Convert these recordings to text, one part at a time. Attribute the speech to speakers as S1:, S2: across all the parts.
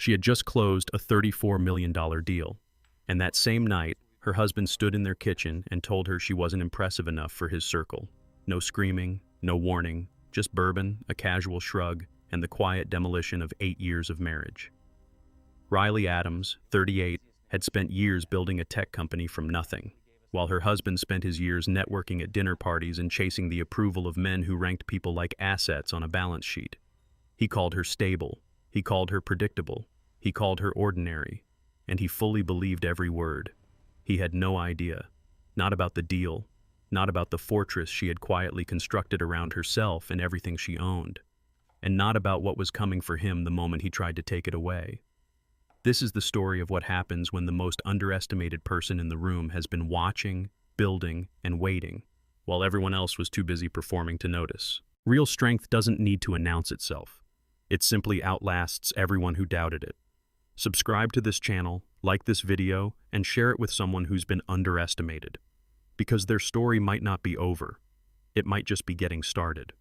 S1: She had just closed a $34 million deal, and that same night, her husband stood in their kitchen and told her she wasn't impressive enough for his circle. No screaming, no warning, just bourbon, a casual shrug, and the quiet demolition of 8 years of marriage. Riley Adams, 38, had spent years building a tech company from nothing, while her husband spent his years networking at dinner parties and chasing the approval of men who ranked people like assets on a balance sheet. He called her stable, he called her predictable, he called her ordinary, and he fully believed every word. He had no idea, not about the deal, not about the fortress she had quietly constructed around herself and everything she owned, and not about what was coming for him the moment he tried to take it away. This is the story of what happens when the most underestimated person in the room has been watching, building, and waiting, while everyone else was too busy performing to notice. Real strength doesn't need to announce itself. It simply outlasts everyone who doubted it. Subscribe to this channel, like this video, and share it with someone who's been underestimated. Because their story might not be over. It might just be getting started.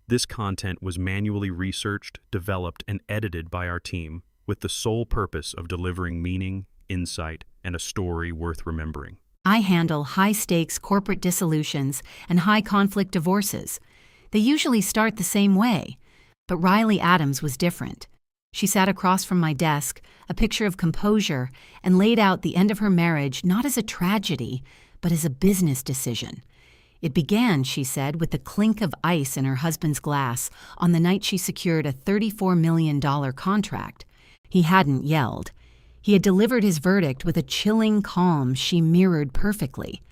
S1: This content was manually researched, developed, and edited by our team with the sole purpose of delivering meaning, insight, and a story worth remembering.
S2: I handle high-stakes corporate dissolutions and high-conflict divorces. They usually start the same way, but Riley Adams was different. She sat across from my desk, a picture of composure, and laid out the end of her marriage not as a tragedy, but as a business decision. It began, she said, with the clink of ice in her husband's glass on the night she secured a $34 million contract. He hadn't yelled. He had delivered his verdict with a chilling calm she mirrored perfectly.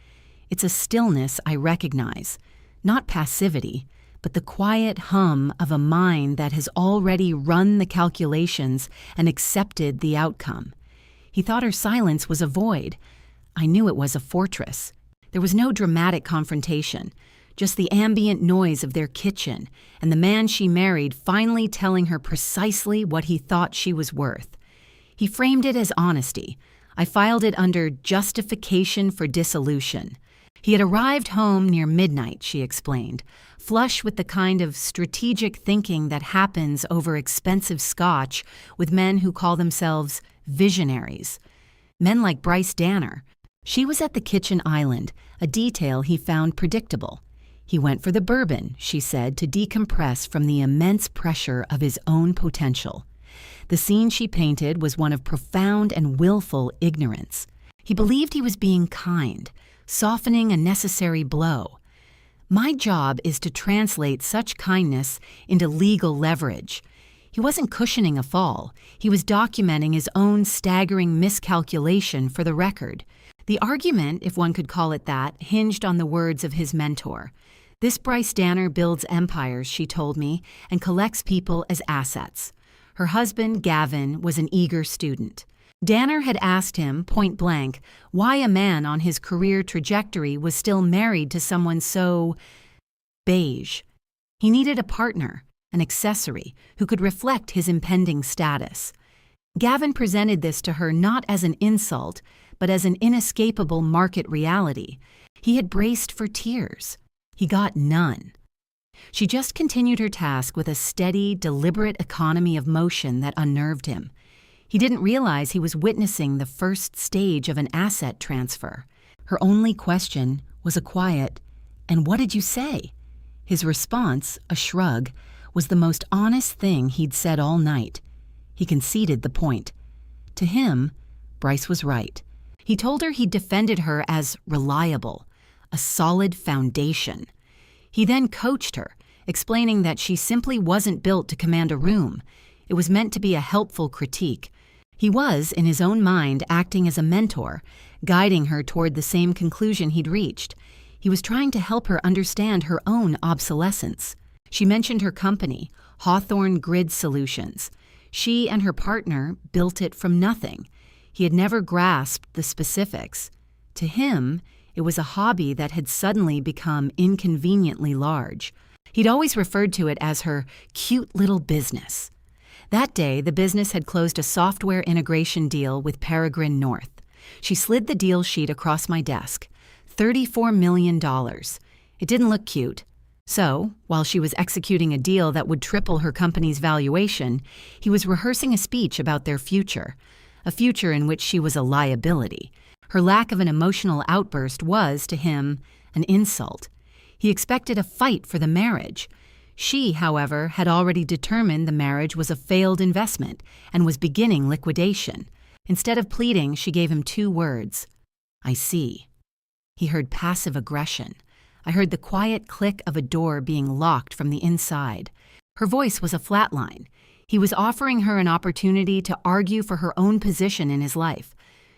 S2: It's a stillness I recognize, not passivity, but the quiet hum of a mind that has already run the calculations and accepted the outcome. He thought her silence was a void. I knew it was a fortress. There was no dramatic confrontation, just the ambient noise of their kitchen and the man she married finally telling her precisely what he thought she was worth. He framed it as honesty. I filed it under justification for dissolution. He had arrived home near midnight, she explained, flush with the kind of strategic thinking that happens over expensive scotch with men who call themselves visionaries. Men like Bryce Danner. She was at the kitchen island, a detail he found predictable. He went for the bourbon, she said, to decompress from the immense pressure of his own potential. The scene she painted was one of profound and willful ignorance. He believed he was being kind, softening a necessary blow. My job is to translate such kindness into legal leverage. He wasn't cushioning a fall. He was documenting his own staggering miscalculation for the record. The argument, if one could call it that, hinged on the words of his mentor. This Bryce Danner builds empires, she told me, and collects people as assets. Her husband, Gavin, was an eager student. Danner had asked him, point blank, why a man on his career trajectory was still married to someone so beige. He needed a partner, an accessory, who could reflect his impending status. Gavin presented this to her not as an insult, but as an inescapable market reality. He had braced for tears. He got none. She just continued her task with a steady, deliberate economy of motion that unnerved him. He didn't realize he was witnessing the first stage of an asset transfer. Her only question was a quiet, "And what did you say?" His response, a shrug, was the most honest thing he'd said all night. He conceded the point. To him, Bryce was right. He told her he'd defended her as reliable, a solid foundation. He then coached her, explaining that she simply wasn't built to command a room. It was meant to be a helpful critique. He was, in his own mind, acting as a mentor, guiding her toward the same conclusion he'd reached. He was trying to help her understand her own obsolescence. She mentioned her company, Hawthorne Grid Solutions. She and her partner built it from nothing. He had never grasped the specifics. To him, it was a hobby that had suddenly become inconveniently large. He'd always referred to it as her cute little business. That day, the business had closed a software integration deal with Peregrine North. She slid the deal sheet across my desk. $34 million. It didn't look cute. So, while she was executing a deal that would triple her company's valuation, he was rehearsing a speech about their future, a future in which she was a liability. Her lack of an emotional outburst was, to him, an insult. He expected a fight for the marriage. She, however, had already determined the marriage was a failed investment and was beginning liquidation. Instead of pleading, she gave him 2 words. "I see." He heard passive aggression. I heard the quiet click of a door being locked from the inside. Her voice was a flatline. He was offering her an opportunity to argue for her own position in his life.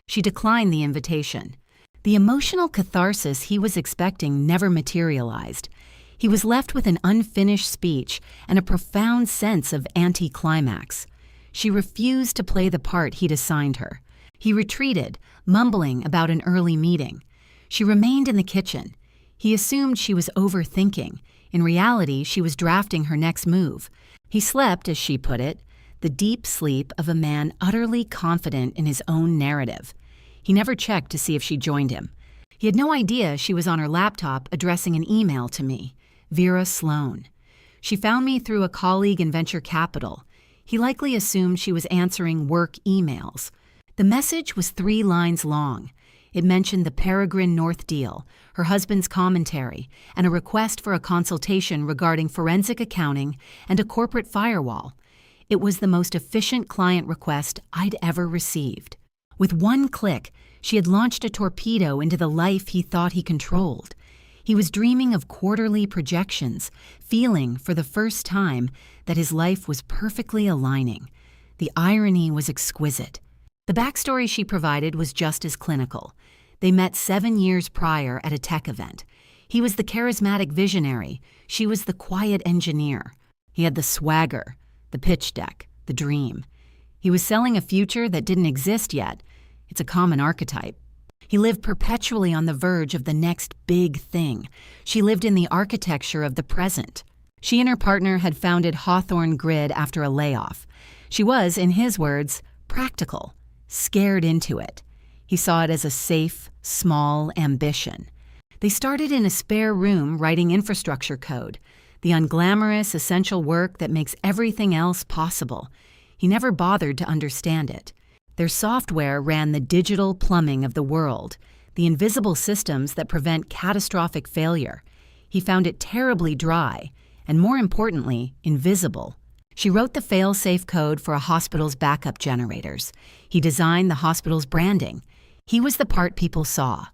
S2: She declined the invitation. The emotional catharsis he was expecting never materialized. He was left with an unfinished speech and a profound sense of anticlimax. She refused to play the part he'd assigned her. He retreated, mumbling about an early meeting. She remained in the kitchen. He assumed she was overthinking. In reality, she was drafting her next move. He slept, as she put it, the deep sleep of a man utterly confident in his own narrative. He never checked to see if she joined him. He had no idea she was on her laptop addressing an email to me, Vera Sloan. She found me through a colleague in venture capital. He likely assumed she was answering work emails. The message was 3 lines long. It mentioned the Peregrine North deal, her husband's commentary, and a request for a consultation regarding forensic accounting and a corporate firewall. It was the most efficient client request I'd ever received. With 1 click, she had launched a torpedo into the life he thought he controlled. He was dreaming of quarterly projections, feeling, for the first time, that his life was perfectly aligning. The irony was exquisite. The backstory she provided was just as clinical. They met 7 years prior at a tech event. He was the charismatic visionary. She was the quiet engineer. He had the swagger, the pitch deck, the dream. He was selling a future that didn't exist yet. It's a common archetype. He lived perpetually on the verge of the next big thing. She lived in the architecture of the present. She and her partner had founded Hawthorne Grid after a layoff. She was, in his words, practical, scared into it. He saw it as a safe, small ambition. They started in a spare room writing infrastructure code, the unglamorous, essential work that makes everything else possible. He never bothered to understand it. Their software ran the digital plumbing of the world, the invisible systems that prevent catastrophic failure. He found it terribly dry, and more importantly, invisible. She wrote the fail-safe code for a hospital's backup generators. He designed the hospital's branding. He was the part people saw.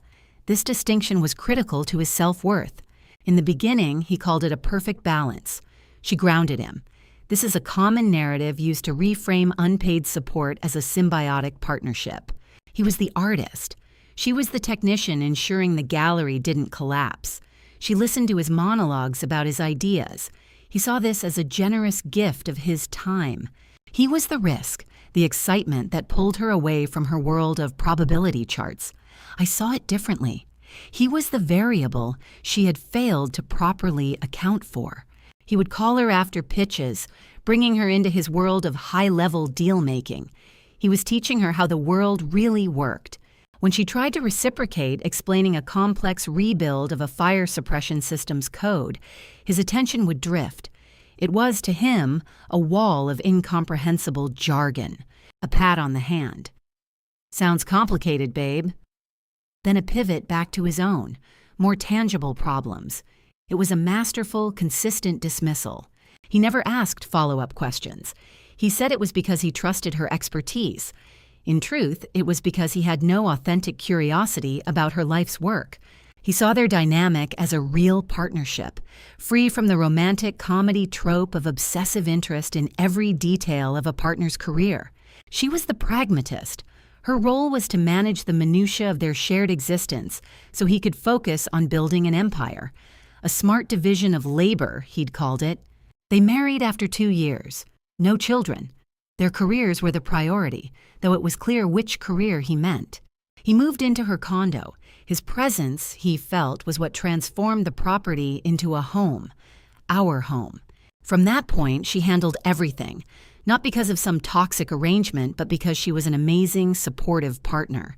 S2: This distinction was critical to his self-worth. In the beginning, he called it a perfect balance. She grounded him. This is a common narrative used to reframe unpaid support as a symbiotic partnership. He was the artist. She was the technician ensuring the gallery didn't collapse. She listened to his monologues about his ideas. He saw this as a generous gift of his time. He was the risk, the excitement that pulled her away from her world of probability charts. I saw it differently. He was the variable she had failed to properly account for. He would call her after pitches, bringing her into his world of high-level deal-making. He was teaching her how the world really worked. When she tried to reciprocate, explaining a complex rebuild of a fire suppression system's code, his attention would drift. It was, to him, a wall of incomprehensible jargon, a pat on the hand. "Sounds complicated, babe." Then a pivot back to his own, more tangible problems. It was a masterful, consistent dismissal. He never asked follow-up questions. He said it was because he trusted her expertise. In truth, it was because he had no authentic curiosity about her life's work. He saw their dynamic as a real partnership, free from the romantic comedy trope of obsessive interest in every detail of a partner's career. She was the pragmatist. Her role was to manage the minutiae of their shared existence so he could focus on building an empire. A smart division of labor, he'd called it. They married after 2 years. No children. Their careers were the priority, though it was clear which career he meant. He moved into her condo. His presence, he felt, was what transformed the property into a home. Our home. From that point, she handled everything, not because of some toxic arrangement, but because she was an amazing, supportive partner.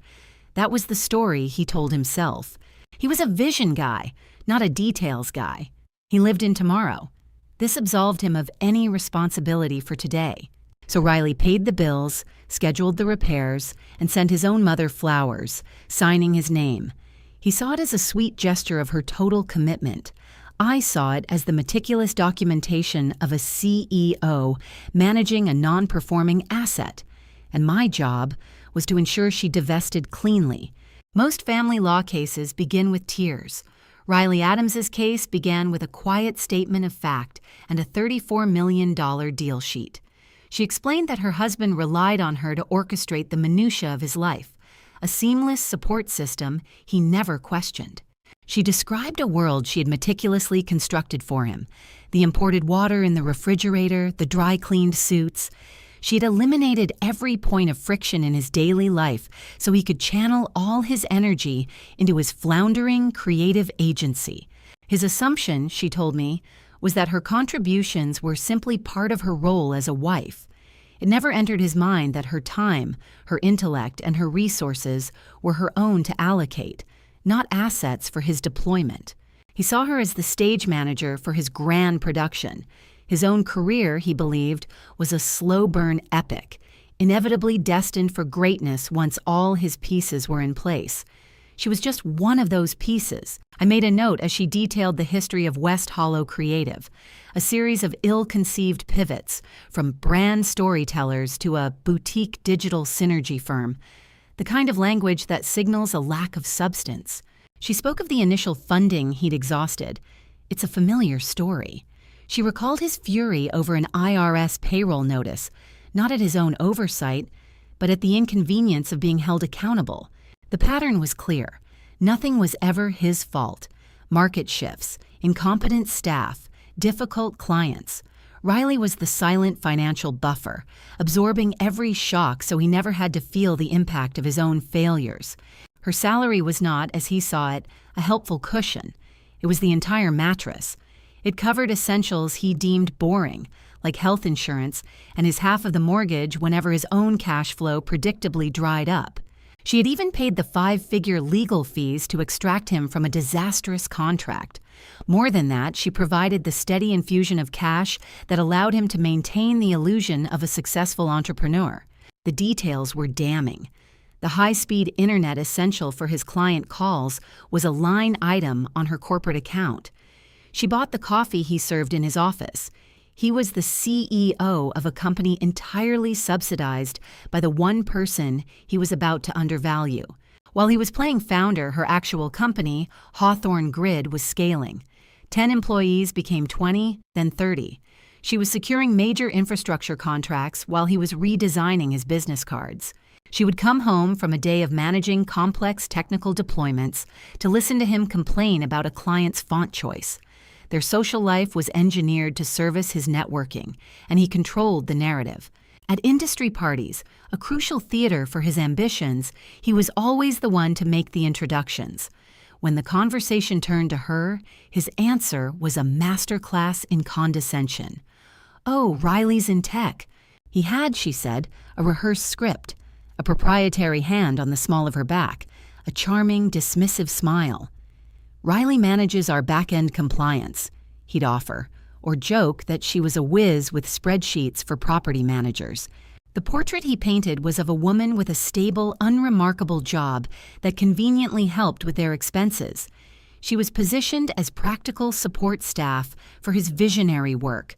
S2: That was the story he told himself. He was a vision guy, not a details guy. He lived in tomorrow. This absolved him of any responsibility for today. So Riley paid the bills, scheduled the repairs, and sent his own mother flowers, signing his name. He saw it as a sweet gesture of her total commitment. I saw it as the meticulous documentation of a CEO managing a non-performing asset, and my job was to ensure she divested cleanly. Most family law cases begin with tears. Riley Adams's case began with a quiet statement of fact and a $34 million deal sheet. She explained that her husband relied on her to orchestrate the minutiae of his life, a seamless support system he never questioned. She described a world she had meticulously constructed for him: the imported water in the refrigerator, the dry-cleaned suits. She had eliminated every point of friction in his daily life so he could channel all his energy into his floundering creative agency. His assumption, she told me, was that her contributions were simply part of her role as a wife. It never entered his mind that her time, her intellect, and her resources were her own to allocate, not assets for his deployment. He saw her as the stage manager for his grand production. His own career, he believed, was a slow-burn epic, inevitably destined for greatness once all his pieces were in place. She was just one of those pieces. I made a note as she detailed the history of West Hollow Creative, a series of ill-conceived pivots from brand storytellers to a boutique digital synergy firm, the kind of language that signals a lack of substance. She spoke of the initial funding he'd exhausted. It's a familiar story. She recalled his fury over an IRS payroll notice, not at his own oversight, but at the inconvenience of being held accountable. The pattern was clear. Nothing was ever his fault. Market shifts, incompetent staff, difficult clients. Riley was the silent financial buffer, absorbing every shock so he never had to feel the impact of his own failures. Her salary was not, as he saw it, a helpful cushion. It was the entire mattress. It covered essentials he deemed boring, like health insurance and his half of the mortgage whenever his own cash flow predictably dried up. She had even paid the 5-figure legal fees to extract him from a disastrous contract. More than that, she provided the steady infusion of cash that allowed him to maintain the illusion of a successful entrepreneur. The details were damning. The high-speed internet essential for his client calls was a line item on her corporate account. She bought the coffee he served in his office. He was the CEO of a company entirely subsidized by the one person he was about to undervalue. While he was playing founder, her actual company, Hawthorne Grid, was scaling. 10 employees became 20, then 30. She was securing major infrastructure contracts while he was redesigning his business cards. She would come home from a day of managing complex technical deployments to listen to him complain about a client's font choice. Their social life was engineered to service his networking, and he controlled the narrative. At industry parties, a crucial theater for his ambitions, he was always the one to make the introductions. When the conversation turned to her, his answer was a masterclass in condescension. "Oh, Riley's in tech." He had, she said, a rehearsed script, a proprietary hand on the small of her back, a charming, dismissive smile. "Riley manages our back-end compliance," he'd offer, or joke that she was a whiz with spreadsheets for property managers. The portrait he painted was of a woman with a stable, unremarkable job that conveniently helped with their expenses. She was positioned as practical support staff for his visionary work,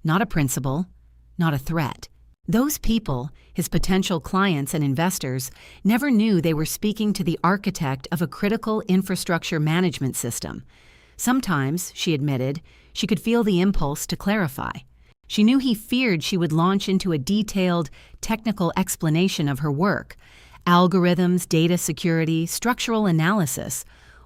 S2: not a principal, not a threat. Those people, his potential clients and investors, never knew they were speaking to the architect of a critical infrastructure management system. Sometimes, she admitted, she could feel the impulse to clarify. She knew he feared she would launch into a detailed, technical explanation of her work: algorithms, data security, structural analysis.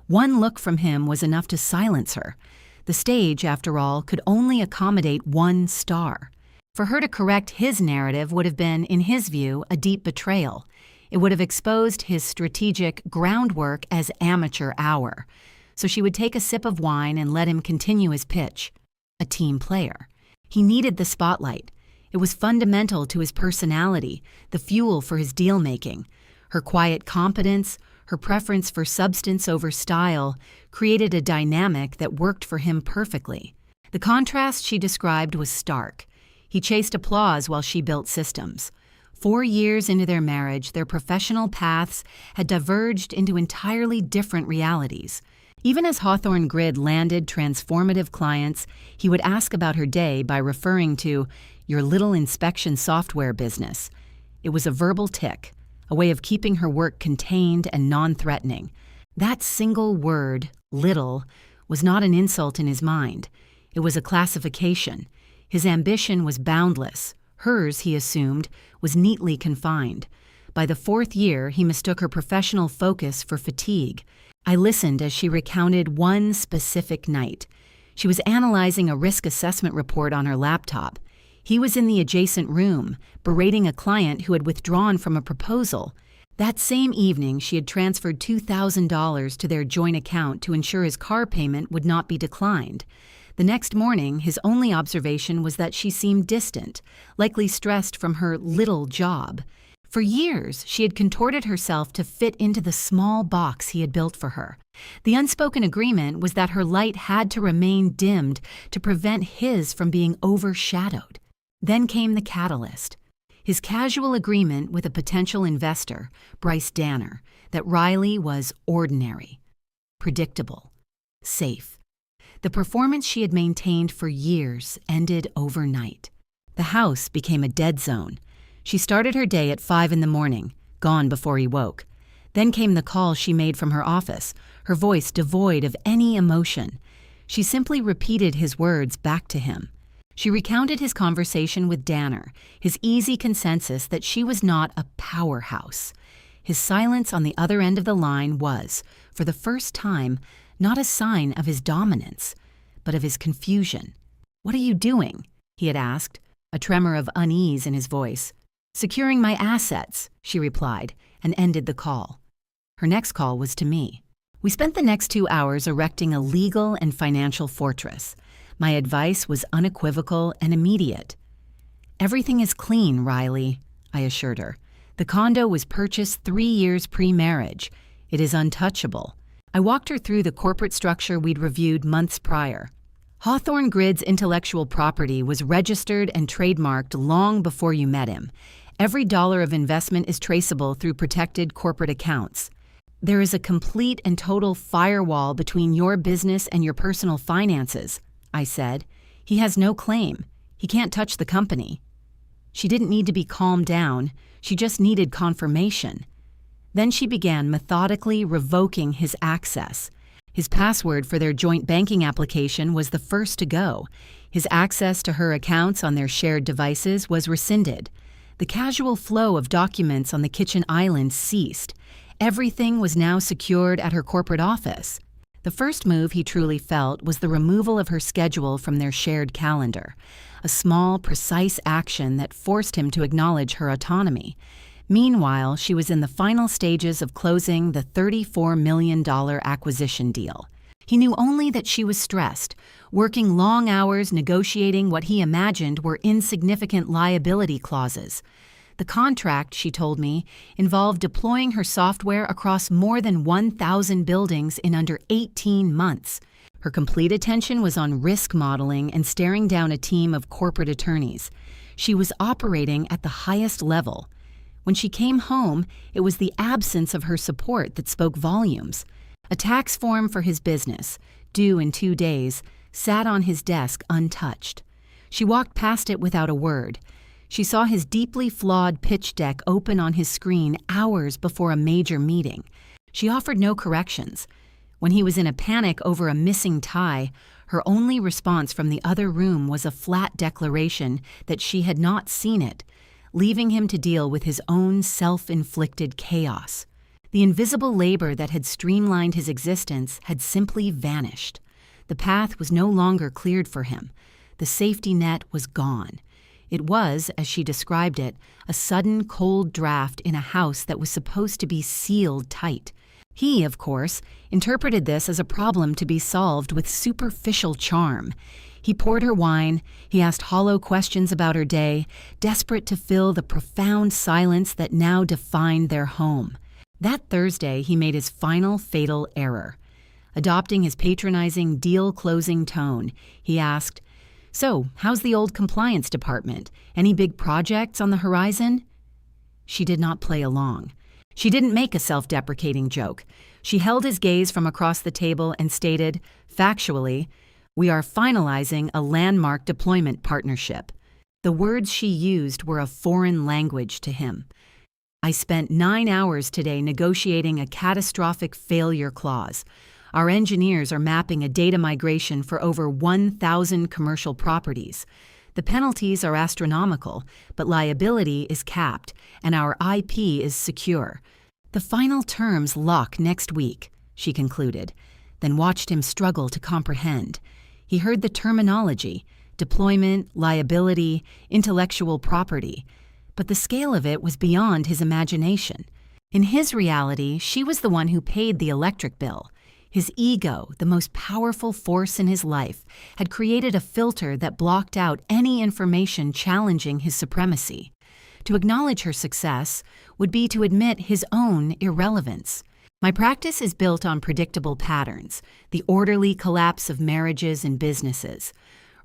S2: One look from him was enough to silence her. The stage, after all, could only accommodate one star. For her to correct his narrative would have been, in his view, a deep betrayal. It would have exposed his strategic groundwork as amateur hour. So she would take a sip of wine and let him continue his pitch. A team player. He needed the spotlight. It was fundamental to his personality, the fuel for his deal-making. Her quiet competence, Her preference for substance over style created a dynamic that worked for him perfectly. The contrast she described was stark. He chased applause while she built systems. 4 years into their marriage, their professional paths had diverged into entirely different realities. Even as Hawthorne Grid landed transformative clients, he would ask about her day by referring to your little inspection software business. It was a verbal tick, a way of keeping her work contained and non-threatening. That single word, little, was not an insult in his mind. It was a classification. His ambition was boundless. Hers, he assumed, was neatly confined. By the 4th year, he mistook her professional focus for fatigue. I listened as she recounted one specific night. She was analyzing a risk assessment report on her laptop. He was in the adjacent room, berating a client who had withdrawn from a proposal. That same evening, she had transferred $2,000 to their joint account to ensure his car payment would not be declined. The next morning, his only observation was that she seemed distant, likely stressed from her little job. For years, she had contorted herself to fit into the small box he had built for her. The unspoken agreement was that her light had to remain dimmed to prevent his from being overshadowed. Then came the catalyst. His casual agreement with a potential investor, Bryce Danner, that Riley was ordinary, predictable, safe. The performance she had maintained for years ended overnight. The house became a dead zone. She started her day at 5 in the morning, gone before he woke. Then came the call she made from her office, her voice devoid of any emotion. She simply repeated his words back to him. She recounted his conversation with Danner, his easy consensus that she was not a powerhouse. His silence on the other end of the line was, for the first time, not a sign of his dominance, but of his confusion. "What are you doing?" he had asked, a tremor of unease in his voice. "Securing my assets," she replied, and ended the call. Her next call was to me. We spent the next 2 hours erecting a legal and financial fortress. My advice was unequivocal and immediate. "Everything is clean, Riley," I assured her. "The condo was purchased 3 years pre-marriage. It is untouchable." I walked her through the corporate structure we'd reviewed months prior. Hawthorne Grid's intellectual property was registered and trademarked long before you met him. Every dollar of investment is traceable through protected corporate accounts. There is a complete and total firewall between your business and your personal finances, I said. He has no claim. He can't touch the company. She didn't need to be calmed down. She just needed confirmation. Then she began methodically revoking his access. His password for their joint banking application was the first to go. His access to her accounts on their shared devices was rescinded. The casual flow of documents on the kitchen island ceased. Everything was now secured at her corporate office. The first move he truly felt was the removal of her schedule from their shared calendar, a small, precise action that forced him to acknowledge her autonomy. Meanwhile, she was in the final stages of closing the $34 million acquisition deal. He knew only that she was stressed, working long hours negotiating what he imagined were insignificant liability clauses. The contract, she told me, involved deploying her software across more than 1,000 buildings in under 18 months. Her complete attention was on risk modeling and staring down a team of corporate attorneys. She was operating at the highest level. When she came home, it was the absence of her support that spoke volumes. A tax form for his business, due in 2 days, sat on his desk untouched. She walked past it without a word. She saw his deeply flawed pitch deck open on his screen hours before a major meeting. She offered no corrections. When he was in a panic over a missing tie, her only response from the other room was a flat declaration that she had not seen it, leaving him to deal with his own self-inflicted chaos. The invisible labor that had streamlined his existence had simply vanished. The path was no longer cleared for him. The safety net was gone. It was, as she described it, a sudden cold draft in a house that was supposed to be sealed tight. He, of course, interpreted this as a problem to be solved with superficial charm. He poured her wine, he asked hollow questions about her day, desperate to fill the profound silence that now defined their home. That Thursday, he made his final fatal error. Adopting his patronizing, deal-closing tone, he asked, "So, how's the old compliance department? Any big projects on the horizon?" She did not play along. She didn't make a self-deprecating joke. She held his gaze from across the table and stated, factually, "We are finalizing a landmark deployment partnership." The words she used were a foreign language to him. "I spent 9 hours today negotiating a catastrophic failure clause. Our engineers are mapping a data migration for over 1,000 commercial properties. The penalties are astronomical, but liability is capped, and our IP is secure. The final terms lock next week," she concluded, then watched him struggle to comprehend. He heard the terminology: deployment, liability, intellectual property. But the scale of it was beyond his imagination. In his reality, she was the one who paid the electric bill. His ego, the most powerful force in his life, had created a filter that blocked out any information challenging his supremacy. To acknowledge her success would be to admit his own irrelevance. My practice is built on predictable patterns, the orderly collapse of marriages and businesses.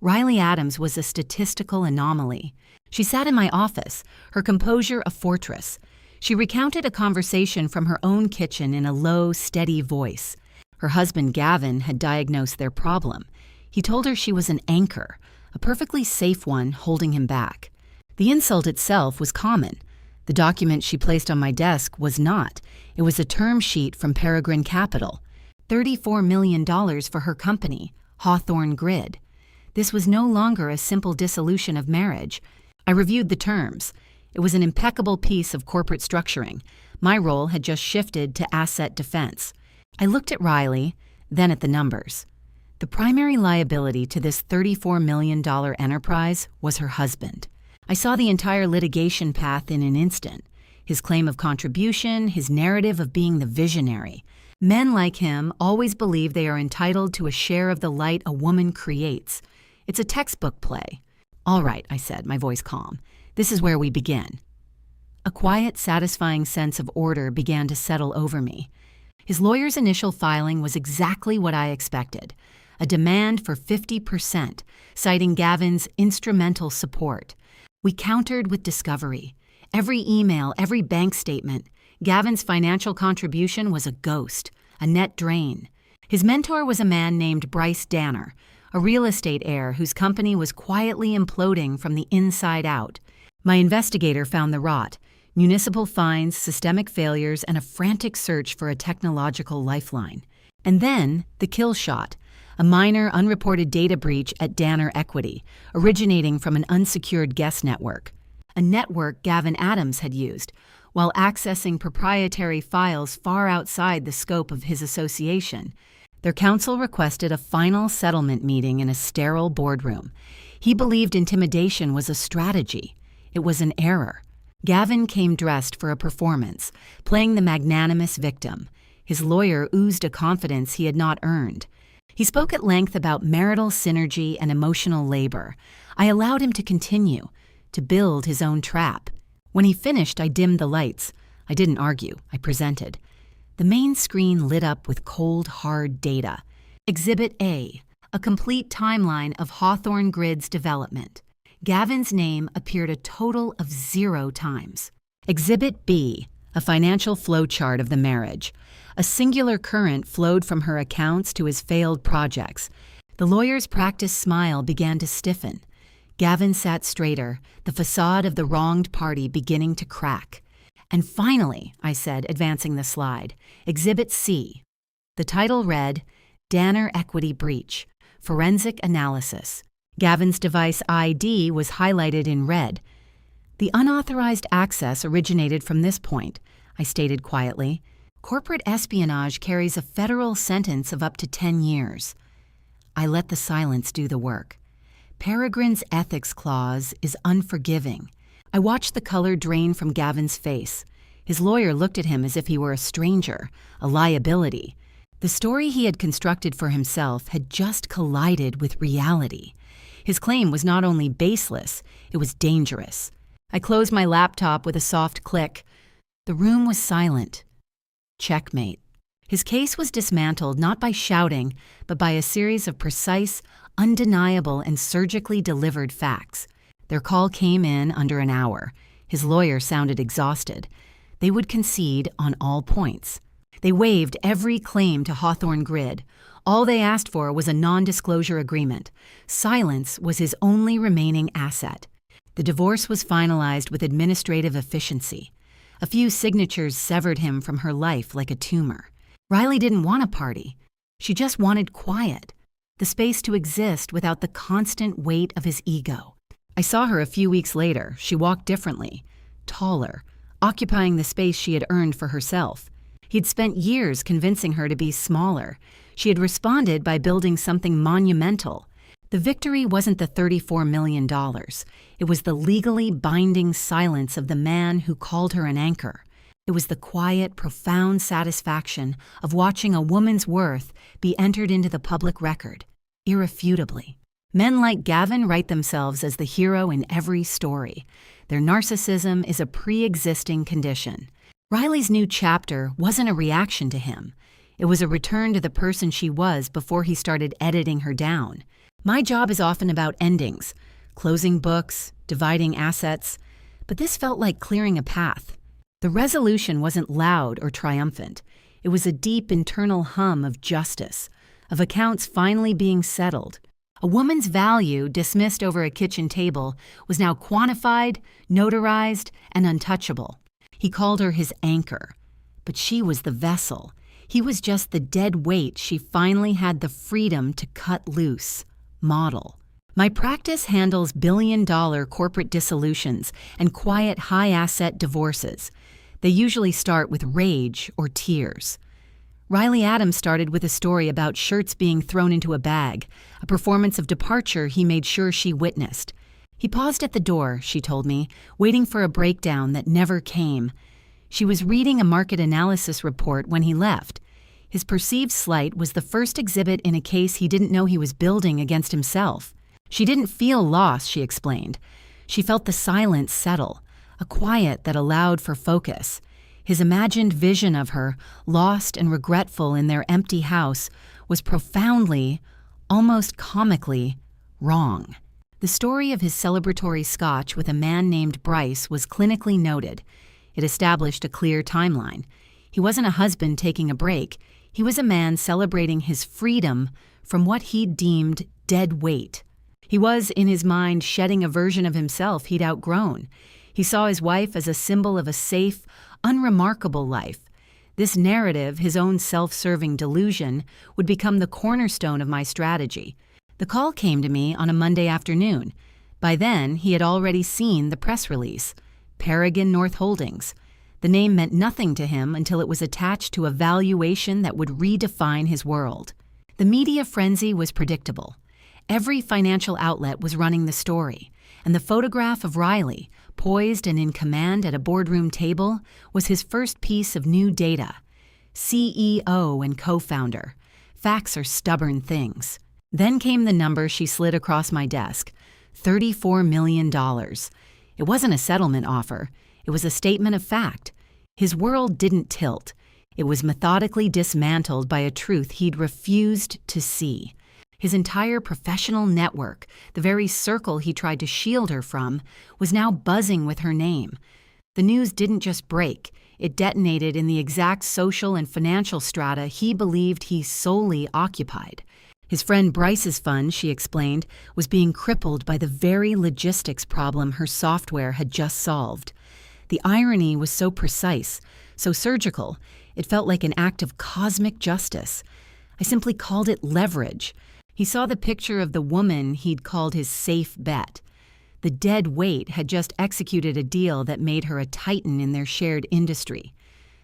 S2: Riley Adams was a statistical anomaly. She sat in my office, her composure a fortress. She recounted a conversation from her own kitchen in a low, steady voice. Her husband, Gavin, had diagnosed their problem. He told her she was an anchor, a perfectly safe one holding him back. The insult itself was common. The document she placed on my desk was not. It was a term sheet from Peregrine Capital. $34 million for her company, Hawthorne Grid. This was no longer a simple dissolution of marriage. I reviewed the terms. It was an impeccable piece of corporate structuring. My role had just shifted to asset defense. I looked at Riley, then at the numbers. The primary liability to this $34 million enterprise was her husband. I saw the entire litigation path in an instant. His claim of contribution, his narrative of being the visionary. Men like him always believe they are entitled to a share of the light a woman creates. It's a textbook play. "All right," I said, my voice calm. "This is where we begin." A quiet, satisfying sense of order began to settle over me. His lawyer's initial filing was exactly what I expected, a demand for 50%, citing Gavin's instrumental support. We countered with discovery. Every email, every bank statement. Gavin's financial contribution was a ghost, a net drain. His mentor was a man named Bryce Danner, a real estate heir whose company was quietly imploding from the inside out. My investigator found the rot: municipal fines, systemic failures, and a frantic search for a technological lifeline. And then the kill shot, a minor unreported data breach at Danner Equity, originating from an unsecured guest network. A network Gavin Adams had used, while accessing proprietary files far outside the scope of his association. Their counsel requested a final settlement meeting in a sterile boardroom. He believed intimidation was a strategy. It was an error. Gavin came dressed for a performance, playing the magnanimous victim. His lawyer oozed a confidence he had not earned. He spoke at length about marital synergy and emotional labor. I allowed him to continue, to build his own trap. When he finished, I dimmed the lights. I didn't argue. I presented. The main screen lit up with cold, hard data. Exhibit A, a complete timeline of Hawthorne Grid's development. Gavin's name appeared a total of 0 times. Exhibit B, a financial flowchart of the marriage. A singular current flowed from her accounts to his failed projects. The lawyer's practiced smile began to stiffen. Gavin sat straighter, the facade of the wronged party beginning to crack. "And finally," I said, advancing the slide, Exhibit C. The title read, Danner Equity Breach, Forensic Analysis. Gavin's device ID was highlighted in red. "The unauthorized access originated from this point," I stated quietly. "Corporate espionage carries a federal sentence of up to 10 years. I let the silence do the work. Peregrine's ethics clause is unforgiving. I watched the color drain from Gavin's face. His lawyer looked at him as if he were a stranger, a liability. The story he had constructed for himself had just collided with reality. His claim was not only baseless, it was dangerous. I closed my laptop with a soft click. The room was silent. Checkmate. His case was dismantled not by shouting, but by a series of precise, undeniable, and surgically delivered facts. Their call came in under an hour. His lawyer sounded exhausted. They would concede on all points. They waived every claim to Hawthorne Grid. All they asked for was a non-disclosure agreement. Silence was his only remaining asset. The divorce was finalized with administrative efficiency. A few signatures severed him from her life like a tumor. Riley didn't want a party. She just wanted quiet, the space to exist without the constant weight of his ego. I saw her a few weeks later. She walked differently, taller, occupying the space she had earned for herself. He'd spent years convincing her to be smaller. She had responded by building something monumental. The victory wasn't the $34 million. It was the legally binding silence of the man who called her an anchor. It was the quiet, profound satisfaction of watching a woman's worth be entered into the public record, irrefutably. Men like Gavin write themselves as the hero in every story. Their narcissism is a pre-existing condition. Riley's new chapter wasn't a reaction to him. It was a return to the person she was before he started editing her down. My job is often about endings, closing books, dividing assets, but this felt like clearing a path. The resolution wasn't loud or triumphant. It was a deep internal hum of justice, of accounts finally being settled. A woman's value, dismissed over a kitchen table, was now quantified, notarized, and untouchable. He called her his anchor, but she was the vessel. He was just the dead weight she finally had the freedom to cut loose, model. My practice handles billion-dollar corporate dissolutions and quiet, high-asset divorces. They usually start with rage or tears. Riley Adams started with a story about shirts being thrown into a bag, a performance of departure he made sure she witnessed. He paused at the door, she told me, waiting for a breakdown that never came. She was reading a market analysis report when he left. His perceived slight was the first exhibit in a case he didn't know he was building against himself. She didn't feel loss, she explained. She felt the silence settle, a quiet that allowed for focus. His imagined vision of her, lost and regretful in their empty house, was profoundly, almost comically, wrong. The story of his celebratory scotch with a man named Bryce was clinically noted. It established a clear timeline. He wasn't a husband taking a break. He was a man celebrating his freedom from what he deemed dead weight. He was, in his mind, shedding a version of himself he'd outgrown. He saw his wife as a symbol of a safe, unremarkable life. This narrative, his own self-serving delusion, would become the cornerstone of my strategy. The call came to me on a Monday afternoon. By then, he had already seen the press release, Paragon North Holdings. The name meant nothing to him until it was attached to a valuation that would redefine his world. The media frenzy was predictable. Every financial outlet was running the story, and the photograph of Riley, poised and in command at a boardroom table, was his first piece of new data. CEO and co-founder. Facts are stubborn things. Then came the number she slid across my desk, $34 million. It wasn't a settlement offer. It was a statement of fact. His world didn't tilt. It was methodically dismantled by a truth he'd refused to see. His entire professional network, the very circle he tried to shield her from, was now buzzing with her name. The news didn't just break. It detonated in the exact social and financial strata he believed he solely occupied. His friend Bryce's fund, she explained, was being crippled by the very logistics problem her software had just solved. The irony was so precise, so surgical, it felt like an act of cosmic justice. I simply called it leverage. He saw the picture of the woman he'd called his safe bet. The dead weight had just executed a deal that made her a titan in their shared industry.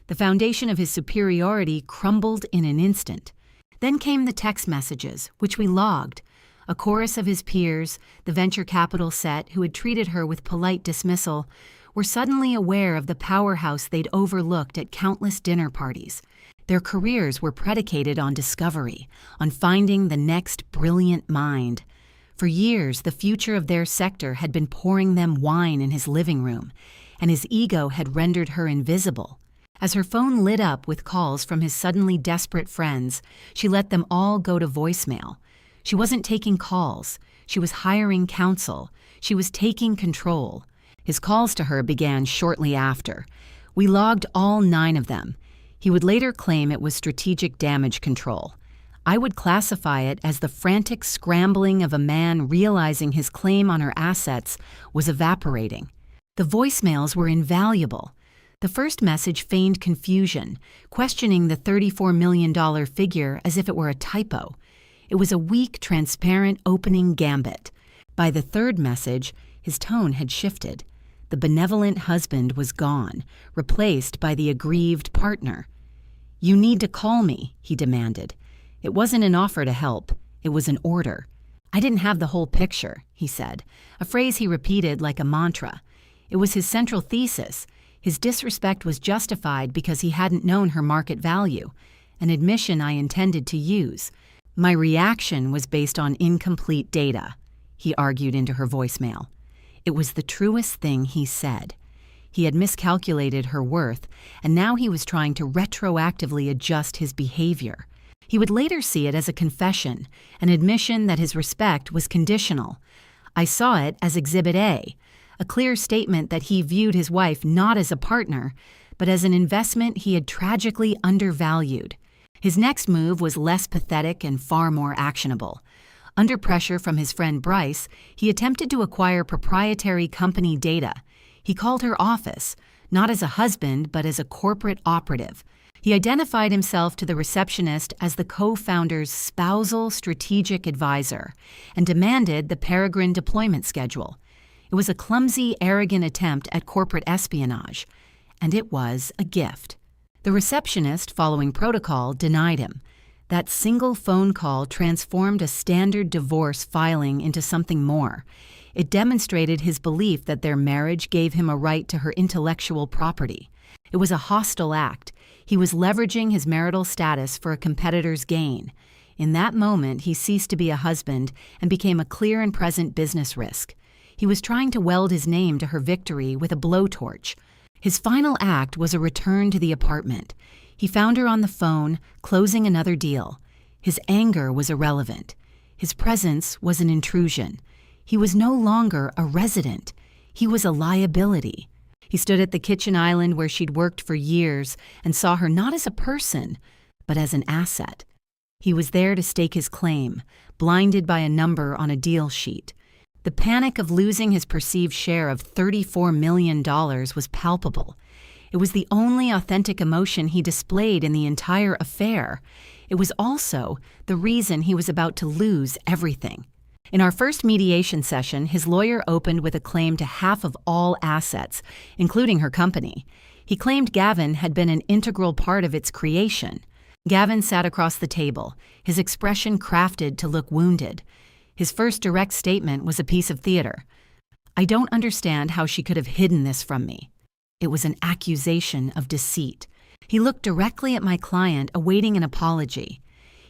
S2: The foundation of his superiority crumbled in an instant. Then came the text messages, which we logged. A chorus of his peers, the venture capital set who had treated her with polite dismissal, were suddenly aware of the powerhouse they'd overlooked at countless dinner parties. Their careers were predicated on discovery, on finding the next brilliant mind. For years, the future of their sector had been pouring them wine in his living room, and his ego had rendered her invisible. As her phone lit up with calls from his suddenly desperate friends, she let them all go to voicemail. She wasn't taking calls. She was hiring counsel. She was taking control. His calls to her began shortly after. We logged all 9 of them. He would later claim it was strategic damage control. I would classify it as the frantic scrambling of a man realizing his claim on her assets was evaporating. The voicemails were invaluable. The first message feigned confusion, questioning the $34 million figure as if it were a typo. It was a weak, transparent opening gambit. By the third message, his tone had shifted. The benevolent husband was gone, replaced by the aggrieved partner. "You need to call me," he demanded. It wasn't an offer to help. It was an order. "I didn't have the whole picture," he said, a phrase he repeated like a mantra. It was his central thesis. His disrespect was justified because he hadn't known her market value, an admission I intended to use. My reaction was based on incomplete data, he argued into her voicemail. It was the truest thing he said. He had miscalculated her worth, and now he was trying to retroactively adjust his behavior. He would later see it as a confession, an admission that his respect was conditional. I saw it as Exhibit A, a clear statement that he viewed his wife not as a partner, but as an investment he had tragically undervalued. His next move was less pathetic and far more actionable. Under pressure from his friend Bryce, he attempted to acquire proprietary company data. He called her office, not as a husband, but as a corporate operative. He identified himself to the receptionist as the co-founder's spousal strategic advisor and demanded the Peregrine deployment schedule. It was a clumsy, arrogant attempt at corporate espionage, and it was a gift. The receptionist, following protocol, denied him. That single phone call transformed a standard divorce filing into something more. It demonstrated his belief that their marriage gave him a right to her intellectual property. It was a hostile act. He was leveraging his marital status for a competitor's gain. In that moment, he ceased to be a husband and became a clear and present business risk. He was trying to weld his name to her victory with a blowtorch. His final act was a return to the apartment. He found her on the phone, closing another deal. His anger was irrelevant. His presence was an intrusion. He was no longer a resident. He was a liability. He stood at the kitchen island where she'd worked for years and saw her not as a person, but as an asset. He was there to stake his claim, blinded by a number on a deal sheet. The panic of losing his perceived share of $34 million was palpable. It was the only authentic emotion he displayed in the entire affair. It was also the reason he was about to lose everything. In our first mediation session, his lawyer opened with a claim to half of all assets, including her company. He claimed Gavin had been an integral part of its creation. Gavin sat across the table, his expression crafted to look wounded. His first direct statement was a piece of theater. "I don't understand how she could have hidden this from me." It was an accusation of deceit. He looked directly at my client, awaiting an apology.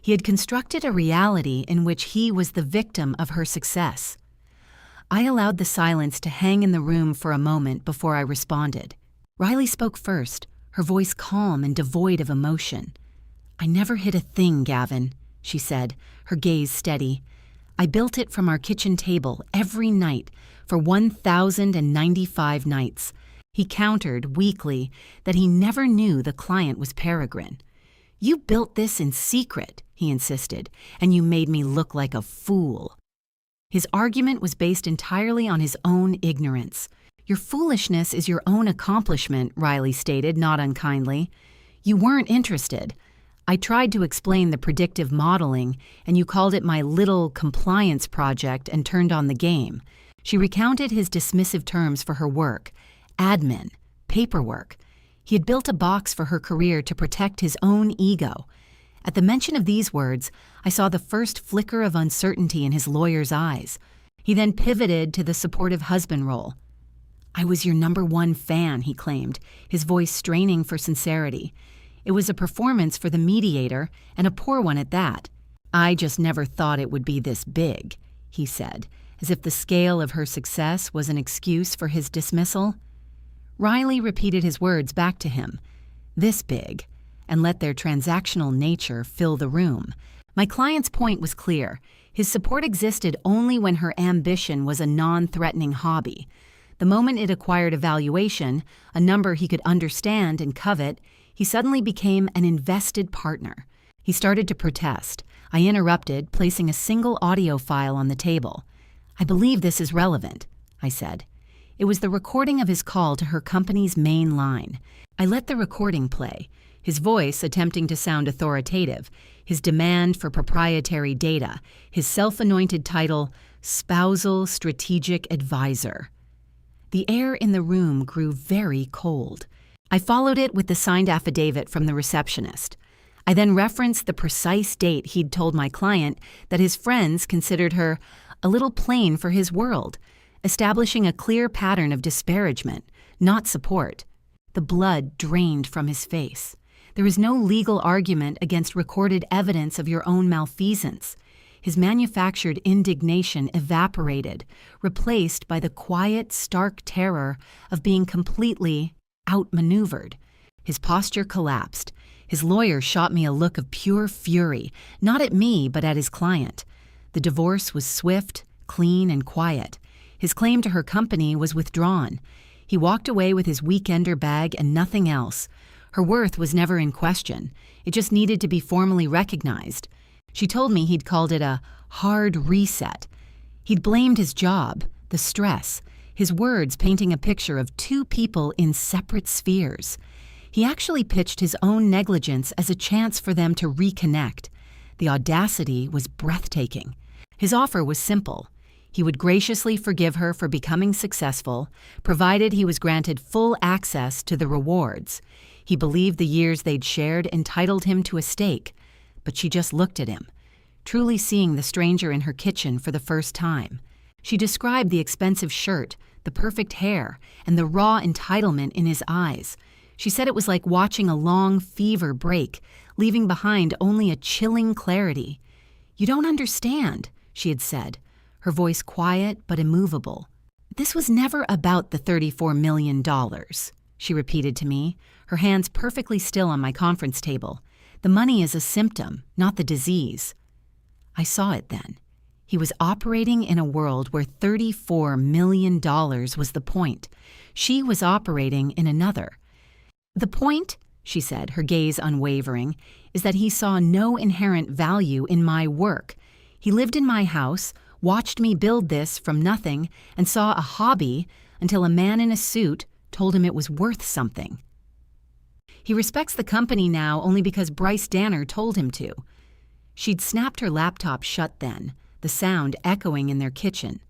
S2: He had constructed a reality in which he was the victim of her success. I allowed the silence to hang in the room for a moment before I responded. Riley spoke first, her voice calm and devoid of emotion. "I never hid a thing, Gavin," she said, her gaze steady. "I built it from our kitchen table every night for 1,095 nights. He countered, weakly, that he never knew the client was Peregrine. "You built this in secret," he insisted, "and you made me look like a fool." His argument was based entirely on his own ignorance. "Your foolishness is your own accomplishment," Riley stated, not unkindly. "You weren't interested. I tried to explain the predictive modeling, and you called it my little compliance project and turned on the game." She recounted his dismissive terms for her work: admin, paperwork. He had built a box for her career to protect his own ego. At the mention of these words, I saw the first flicker of uncertainty in his lawyer's eyes. He then pivoted to the supportive husband role. "I was your #1 fan," he claimed, his voice straining for sincerity. "It was a performance for the mediator, and a poor one at that. I just never thought it would be this big," he said, as if the scale of her success was an excuse for his dismissal. Riley repeated his words back to him. this big, and let their transactional nature fill the room. My client's point was clear. His support existed only when her ambition was a non-threatening hobby. The moment it acquired a valuation, a number he could understand and covet, he suddenly became an invested partner. He started to protest. I interrupted, placing a single audio file on the table. "I believe this is relevant," I said. It was the recording of his call to her company's main line. I let the recording play, his voice attempting to sound authoritative, his demand for proprietary data, his self-anointed title, Spousal Strategic Advisor. The air in the room grew very cold. I followed it with the signed affidavit from the receptionist. I then referenced the precise date he'd told my client that his friends considered her a little plain for his world, establishing a clear pattern of disparagement, not support. The blood drained from his face. There is no legal argument against recorded evidence of your own malfeasance. His manufactured indignation evaporated, replaced by the quiet, stark terror of being completely outmaneuvered. His posture collapsed. His lawyer shot me a look of pure fury, not at me, but at his client. The divorce was swift, clean, and quiet. His claim to her company was withdrawn. He walked away with his weekender bag and nothing else. Her worth was never in question. It just needed to be formally recognized. She told me he'd called it a hard reset. He'd blamed his job, the stress, his words painting a picture of two people in separate spheres. He actually pitched his own negligence as a chance for them to reconnect. The audacity was breathtaking. His offer was simple. He would graciously forgive her for becoming successful, provided he was granted full access to the rewards. He believed the years they'd shared entitled him to a stake, but she just looked at him, truly seeing the stranger in her kitchen for the first time. She described the expensive shirt, the perfect hair, and the raw entitlement in his eyes. She said it was like watching a long fever break, leaving behind only a chilling clarity. "You don't understand," she had said, her voice quiet but immovable. "This was never about the $34 million, she repeated to me, her hands perfectly still on my conference table. "The money is a symptom, not the disease." I saw it then. He was operating in a world where $34 million was the point. She was operating in another. "The point," she said, her gaze unwavering, "is that he saw no inherent value in my work. He lived in my house, watched me build this from nothing, and saw a hobby until a man in a suit told him it was worth something. He respects the company now only because Bryce Danner told him to." She'd snapped her laptop shut then, the sound echoing in their kitchen.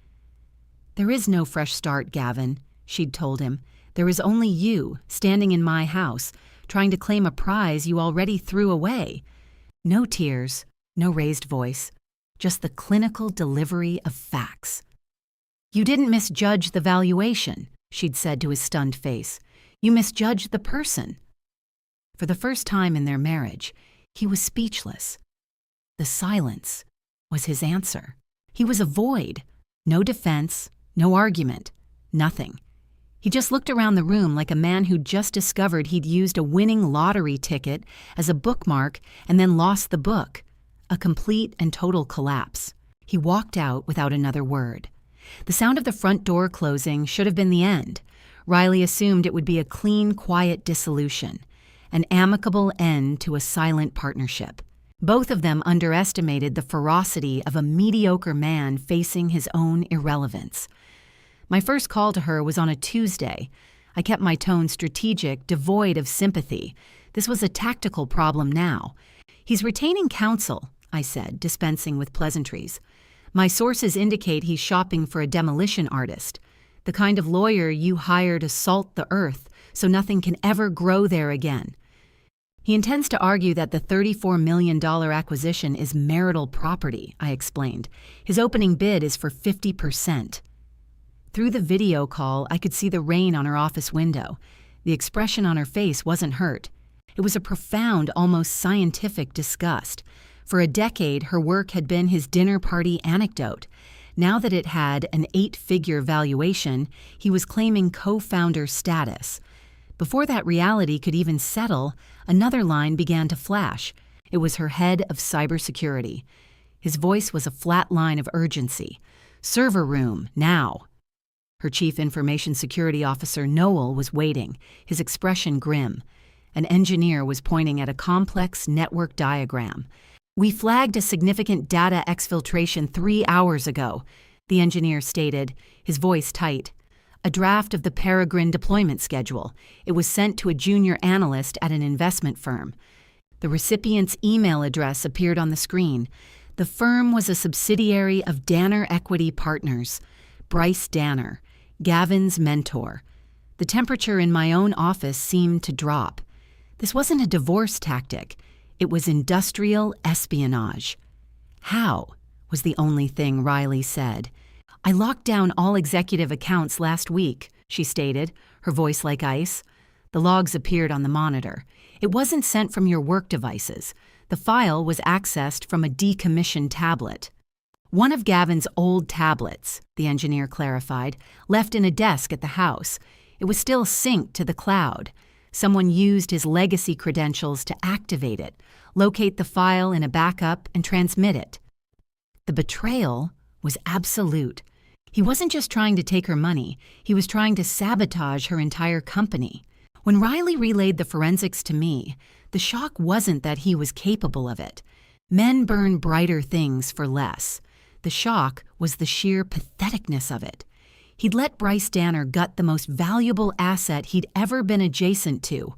S2: "There is no fresh start, Gavin," she'd told him. "There is only you, standing in my house, trying to claim a prize you already threw away. No tears, no raised voice, just the clinical delivery of facts." "You didn't misjudge the valuation," she'd said to his stunned face. "You misjudged the person." For the first time in their marriage, he was speechless. The silence was his answer. He was a void. No defense, no argument, nothing. He just looked around the room like a man who'd just discovered he'd used a winning lottery ticket as a bookmark and then lost the book. A complete and total collapse. He walked out without another word. The sound of the front door closing should have been the end. Riley assumed it would be a clean, quiet dissolution, an amicable end to a silent partnership. Both of them underestimated the ferocity of a mediocre man facing his own irrelevance. My first call to her was on a Tuesday. I kept my tone strategic, devoid of sympathy. This was a tactical problem now. "He's retaining counsel," I said, dispensing with pleasantries. "My sources indicate he's shopping for a demolition artist, the kind of lawyer you hire to salt the earth so nothing can ever grow there again. He intends to argue that the $34 million acquisition is marital property," I explained. "His opening bid is for 50%. Through the video call, I could see the rain on her office window. The expression on her face wasn't hurt. It was a profound, almost scientific disgust. For a decade, her work had been his dinner party anecdote. Now that it had an 8-figure valuation, he was claiming co-founder status. Before that reality could even settle, another line began to flash. It was her head of cybersecurity. His voice was a flat line of urgency. "Server room, now." Her chief information security officer, Noel, was waiting, his expression grim. An engineer was pointing at a complex network diagram. "We flagged a significant data exfiltration 3 hours ago," the engineer stated, his voice tight. "A draft of the Peregrine deployment schedule. It was sent to a junior analyst at an investment firm." The recipient's email address appeared on the screen. The firm was a subsidiary of Danner Equity Partners. Bryce Danner, Gavin's mentor. The temperature in my own office seemed to drop. This wasn't a divorce tactic. It was industrial espionage. "How?" was the only thing Riley said. "I locked down all executive accounts last week," she stated, her voice like ice. The logs appeared on the monitor. "It wasn't sent from your work devices. The file was accessed from a decommissioned tablet." "One of Gavin's old tablets," the engineer clarified, "left in a desk at the house. It was still synced to the cloud. Someone used his legacy credentials to activate it, locate the file in a backup, and transmit it." The betrayal was absolute. He wasn't just trying to take her money, he was trying to sabotage her entire company. When Riley relayed the forensics to me, the shock wasn't that he was capable of it. Men burn brighter things for less. The shock was the sheer patheticness of it. He'd let Bryce Danner gut the most valuable asset he'd ever been adjacent to,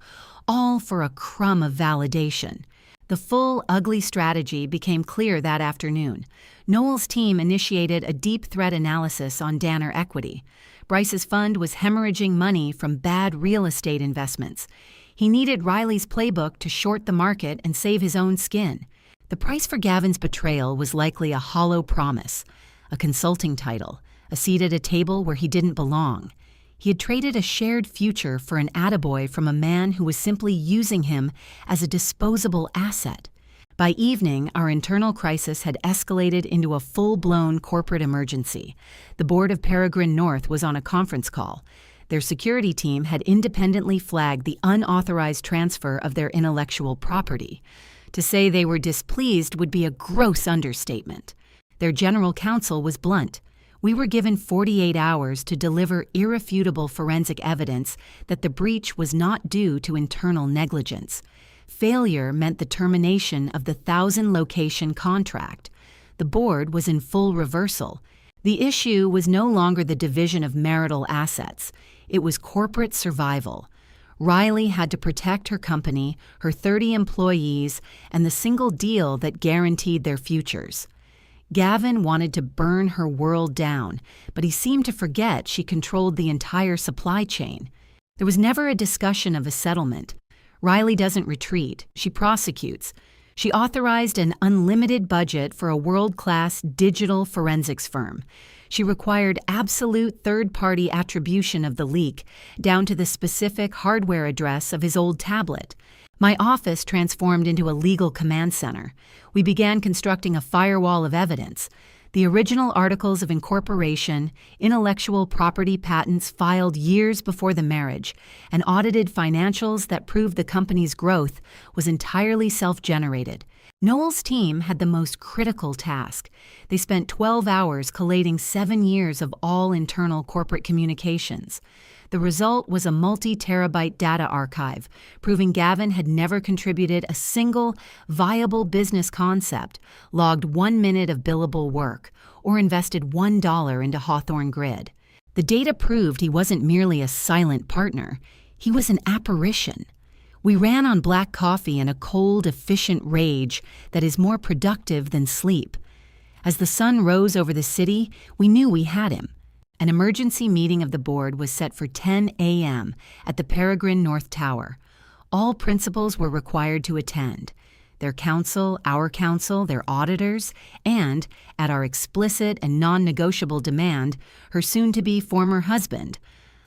S2: all for a crumb of validation. The full, ugly strategy became clear that afternoon. Noel's team initiated a deep threat analysis on Danner Equity. Bryce's fund was hemorrhaging money from bad real estate investments. He needed Riley's playbook to short the market and save his own skin. The price for Gavin's betrayal was likely a hollow promise, a consulting title, a seat at a table where he didn't belong. He had traded a shared future for an attaboy from a man who was simply using him as a disposable asset. By evening, our internal crisis had escalated into a full-blown corporate emergency. The board of Peregrine North was on a conference call. Their security team had independently flagged the unauthorized transfer of their intellectual property. To say they were displeased would be a gross understatement. Their general counsel was blunt. We were given 48 hours to deliver irrefutable forensic evidence that the breach was not due to internal negligence. Failure meant the termination of the 1,000-location contract. The board was in full reversal. The issue was no longer the division of marital assets. It was corporate survival. Riley had to protect her company, her 30 employees, and the single deal that guaranteed their futures. Gavin wanted to burn her world down, but he seemed to forget she controlled the entire supply chain. There was never a discussion of a settlement. Riley doesn't retreat, she prosecutes. She authorized an unlimited budget for a world-class digital forensics firm. She required absolute third-party attribution of the leak, down to the specific hardware address of his old tablet. My office transformed into a legal command center. We began constructing a firewall of evidence. The original articles of incorporation, intellectual property patents filed years before the marriage, and audited financials that proved the company's growth was entirely self-generated. Noel's team had the most critical task. They spent 12 hours collating 7 years of all internal corporate communications. The result was a multi-terabyte data archive, proving Gavin had never contributed a single viable business concept, logged 1 minute of billable work, or invested $1 into Hawthorne Grid. The data proved he wasn't merely a silent partner, he was an apparition. We ran on black coffee and a cold, efficient rage that is more productive than sleep. As the sun rose over the city, we knew we had him. An emergency meeting of the board was set for 10 a.m. at the Peregrine North Tower. All principals were required to attend. Their counsel, our counsel, their auditors, and, at our explicit and non-negotiable demand, her soon-to-be former husband.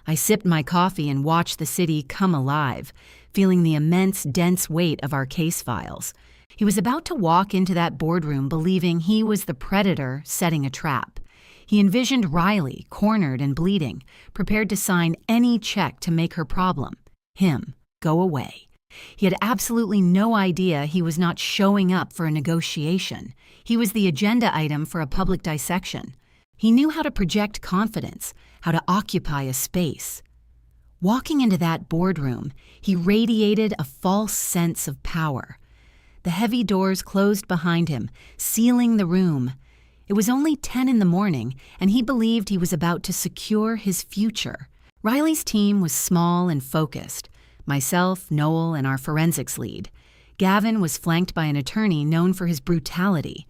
S2: I sipped my coffee and watched the city come alive, feeling the immense, dense weight of our case files. He was about to walk into that boardroom believing he was the predator setting a trap. He envisioned Riley, cornered and bleeding, prepared to sign any check to make her problem. Him. Go away. He had absolutely no idea he was not showing up for a negotiation. He was the agenda item for a public dissection. He knew how to project confidence, how to occupy a space. Walking into that boardroom, he radiated a false sense of power. The heavy doors closed behind him, sealing the room. It was only 10 in the morning, and he believed he was about to secure his future. Riley's team was small and focused. Myself, Noel, and our forensics lead. Gavin was flanked by an attorney known for his brutality.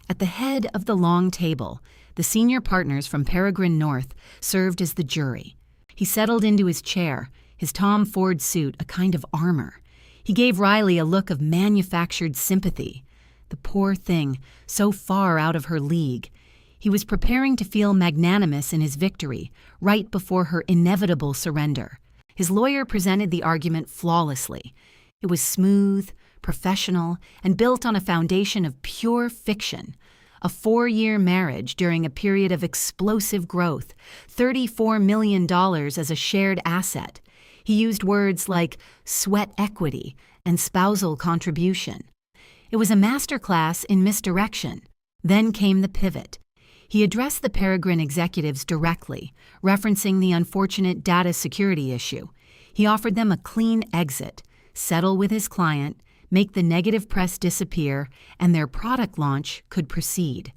S2: At the head of the long table, the senior partners from Peregrine North served as the jury. He settled into his chair, his Tom Ford suit a kind of armor. He gave Riley a look of manufactured sympathy. The poor thing, so far out of her league. He was preparing to feel magnanimous in his victory, right before her inevitable surrender. His lawyer presented the argument flawlessly. It was smooth, professional, and built on a foundation of pure fiction. A 4-year marriage during a period of explosive growth, $34 million as a shared asset. He used words like sweat equity and spousal contribution. It was a masterclass in misdirection. Then came the pivot. He addressed the Peregrine executives directly, referencing the unfortunate data security issue. He offered them a clean exit, settle with his client, make the negative press disappear, and their product launch could proceed.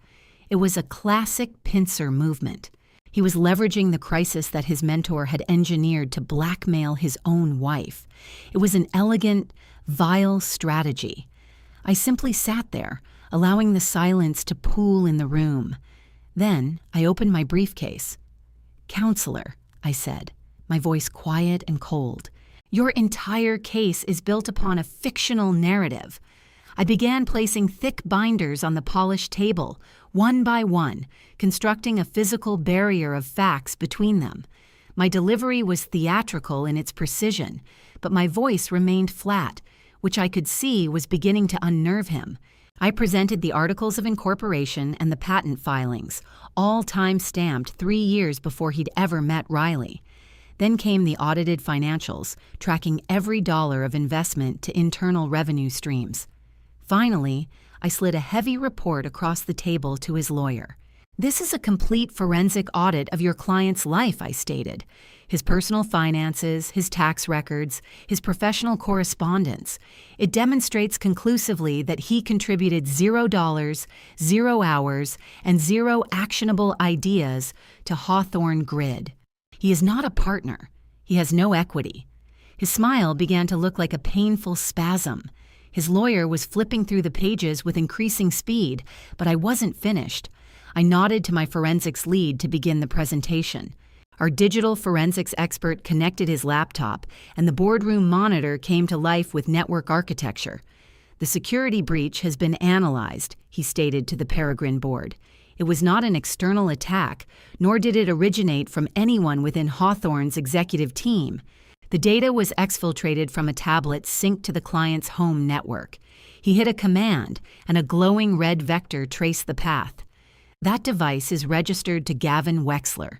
S2: It was a classic pincer movement. He was leveraging the crisis that his mentor had engineered to blackmail his own wife. It was an elegant, vile strategy. I simply sat there, allowing the silence to pool in the room. Then I opened my briefcase. "Counselor," I said, my voice quiet and cold, "your entire case is built upon a fictional narrative." I began placing thick binders on the polished table, one by one, constructing a physical barrier of facts between them. My delivery was theatrical in its precision, but my voice remained flat, which I could see was beginning to unnerve him. I presented the articles of incorporation and the patent filings, all time-stamped 3 years before he'd ever met Riley. Then came the audited financials, tracking every dollar of investment to internal revenue streams. Finally, I slid a heavy report across the table to his lawyer. "This is a complete forensic audit of your client's life," I stated. His personal finances, his tax records, his professional correspondence. It demonstrates conclusively that he contributed $0, 0 hours, and 0 actionable ideas to Hawthorne Grid. He is not a partner. He has no equity. His smile began to look like a painful spasm. His lawyer was flipping through the pages with increasing speed, but I wasn't finished. I nodded to my forensics lead to begin the presentation. Our digital forensics expert connected his laptop, and the boardroom monitor came to life with network architecture. "The security breach has been analyzed," he stated to the Peregrine board. "It was not an external attack, nor did it originate from anyone within Hawthorne's executive team. The data was exfiltrated from a tablet synced to the client's home network. He hit a command, and a glowing red vector traced the path. That device is registered to Gavin Wexler.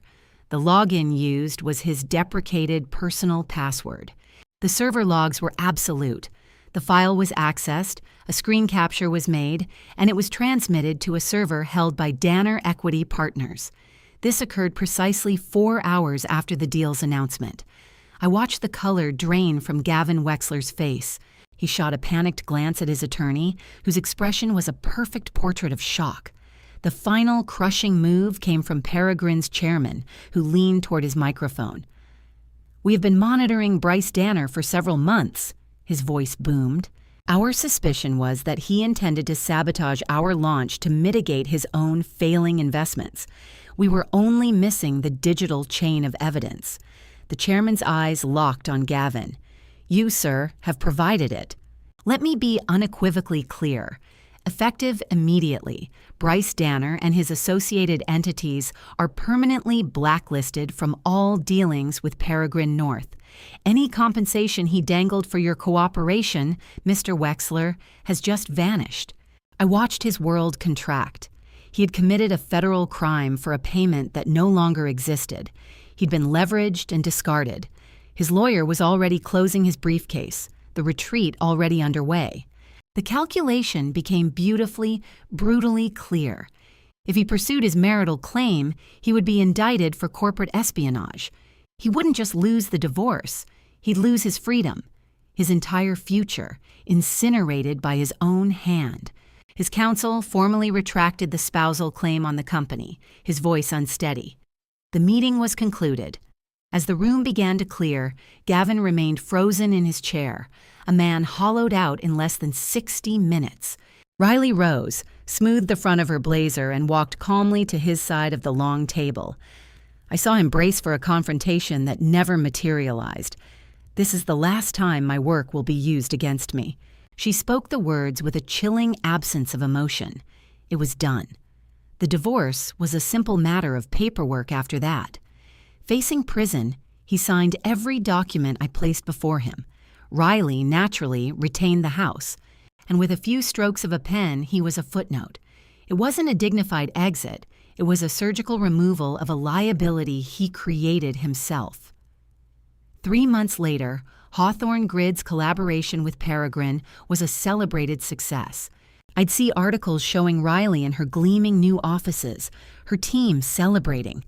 S2: The login used was his deprecated personal password. The server logs were absolute. The file was accessed, a screen capture was made, and it was transmitted to a server held by Danner Equity Partners. This occurred precisely 4 hours after the deal's announcement. I watched the color drain from Gavin Wexler's face. He shot a panicked glance at his attorney, whose expression was a perfect portrait of shock. The final crushing move came from Peregrine's chairman, who leaned toward his microphone. "We have been monitoring Bryce Danner for several months," his voice boomed. "Our suspicion was that he intended to sabotage our launch to mitigate his own failing investments. We were only missing the digital chain of evidence." The chairman's eyes locked on Gavin. "You, sir, have provided it. Let me be unequivocally clear. Effective immediately, Bryce Danner and his associated entities are permanently blacklisted from all dealings with Peregrine North. Any compensation he dangled for your cooperation, Mr. Wexler, has just vanished." I watched his world contract. He had committed a federal crime for a payment that no longer existed. He'd been leveraged and discarded. His lawyer was already closing his briefcase, the retreat already underway. The calculation became beautifully, brutally clear. If he pursued his marital claim, he would be indicted for corporate espionage. He wouldn't just lose the divorce, he'd lose his freedom, his entire future, incinerated by his own hand. His counsel formally retracted the spousal claim on the company, his voice unsteady. The meeting was concluded. As the room began to clear, Gavin remained frozen in his chair, a man hollowed out in less than 60 minutes. Riley rose, smoothed the front of her blazer, and walked calmly to his side of the long table. I saw him brace for a confrontation that never materialized. "This is the last time my work will be used against me." She spoke the words with a chilling absence of emotion. It was done. The divorce was a simple matter of paperwork after that. Facing prison, he signed every document I placed before him. Riley, naturally, retained the house, and with a few strokes of a pen, he was a footnote. It wasn't a dignified exit, it was a surgical removal of a liability he created himself. 3 months later, Hawthorne Grid's collaboration with Peregrine was a celebrated success. I'd see articles showing Riley in her gleaming new offices, her team celebrating.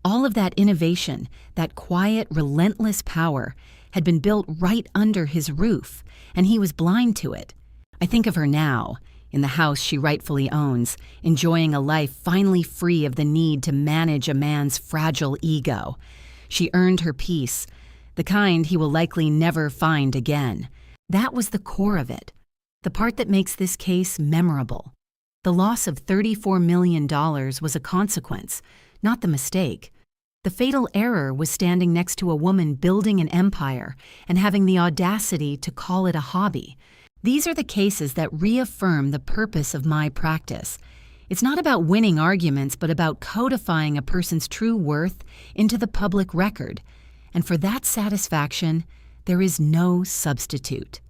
S2: All of that innovation, that quiet, relentless power, had been built right under his roof, and he was blind to it. I think of her now, in the house she rightfully owns, enjoying a life finally free of the need to manage a man's fragile ego. She earned her peace, the kind he will likely never find again. That was the core of it, the part that makes this case memorable. The loss of $34 million was a consequence, not the mistake. The fatal error was standing next to a woman building an empire and having the audacity to call it a hobby. These are the cases that reaffirm the purpose of my practice. It's not about winning arguments, but about codifying a person's true worth into the public record. And for that satisfaction, there is no substitute.